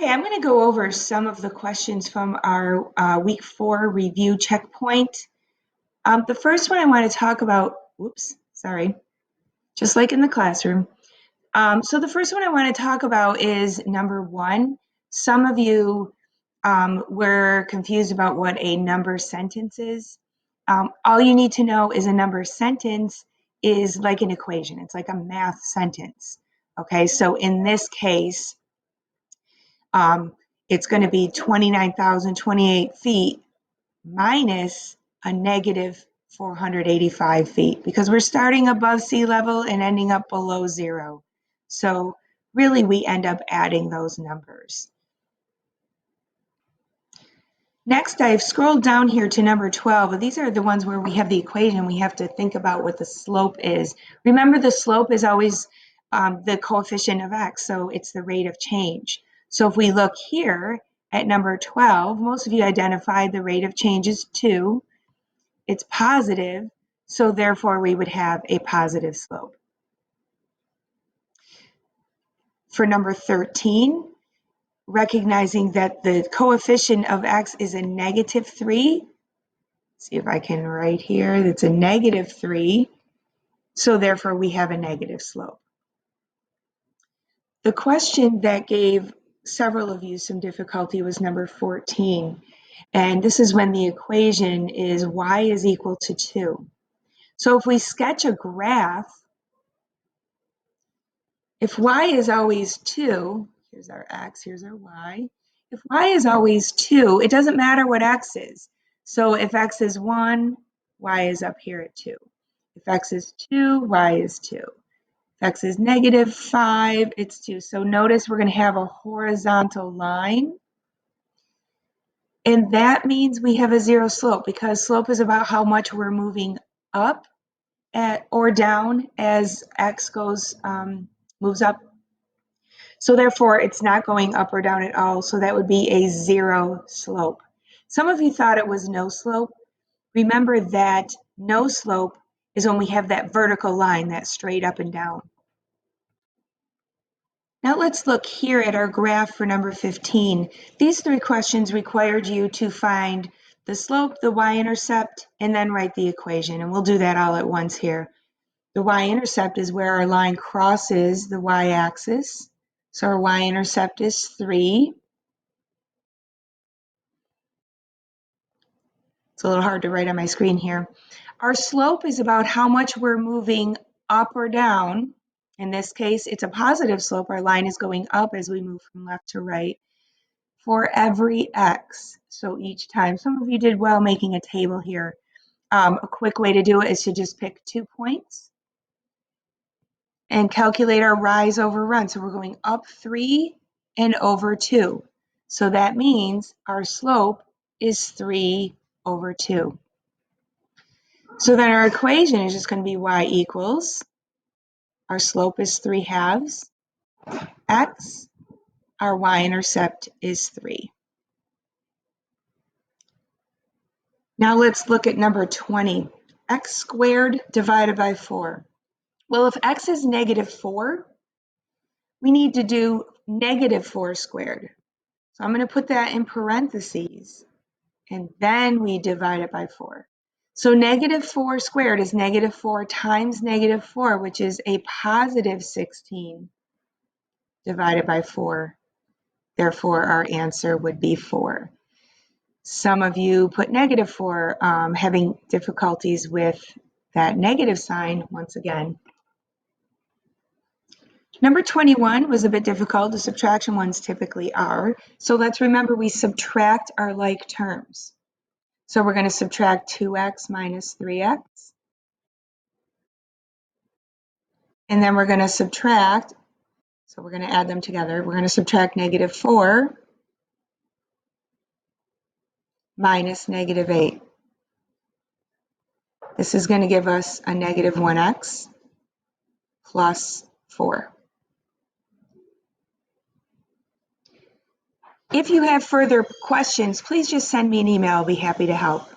Okay, I'm going to go over some of the questions from our week 4 review checkpoint. The first one I want to talk about, just like in the classroom. So the first one I want to talk about is number 1. Some of you were confused about what a number sentence is. All you need to know is a number sentence is like an equation. It's like a math sentence. Okay, so in this case, it's going to be 29,028 feet minus a negative 485 feet because we're starting above sea level and ending up below zero. So really we end up adding those numbers. Next, I've scrolled down here to number 12. These are the ones where we have the equation. We have to think about what the slope is. Remember, the slope is always the coefficient of x, so it's the rate of change. So if we look here at number 12, most of you identified the rate of change is 2. It's positive, so therefore we would have a positive slope. For number 13, recognizing that the coefficient of x is a negative 3. See if I can write here, it's a negative 3. So therefore we have a negative slope. The question that gave several of you some difficulty was number 14. And this is when the equation is y is equal to 2. So if we sketch a graph, if y is always 2, here's our x, here's our y. If y is always 2, it doesn't matter what x is. So if x is 1, y is up here at 2. If x is 2, y is 2. If x is negative 5, it's 2. So notice we're going to have a horizontal line. And that means we have a zero slope because slope is about how much we're moving up or down as x moves up. So therefore, it's not going up or down at all. So that would be a zero slope. Some of you thought it was no slope. Remember that no slope is when we have that vertical line, that straight up and down. Now let's look here at our graph for number 15. These 3 questions required you to find the slope, the y-intercept, and then write the equation. And we'll do that all at once here. The y-intercept is where our line crosses the y-axis. So our y-intercept is 3. It's a little hard to write on my screen here. Our slope is about how much we're moving up or down. In this case, it's a positive slope. Our line is going up as we move from left to right for every x. So each time, some of you did well making a table here. A quick way to do it is to just pick 2 points and calculate our rise over run. So we're going up 3 and over 2. So that means our slope is 3 over 2. So then our equation is just going to be y equals, our slope is 3/2, x, our y-intercept is 3. Now let's look at number 20, x squared divided by 4. Well, if x is negative 4, we need to do negative 4 squared. So I'm going to put that in parentheses, and then we divide it by 4. So negative 4 squared is negative 4 times negative 4, which is a positive 16 divided by 4. Therefore, our answer would be 4. Some of you put negative 4, having difficulties with that negative sign once again. Number 21 was a bit difficult. The subtraction ones typically are. So let's remember we subtract our like terms. So we're going to subtract 2x minus 3x. And then we're going to subtract, so we're going to add them together. We're going to subtract negative 4 minus negative 8. This is going to give us a negative 1x plus 4. If you have further questions, please just send me an email. I'll be happy to help.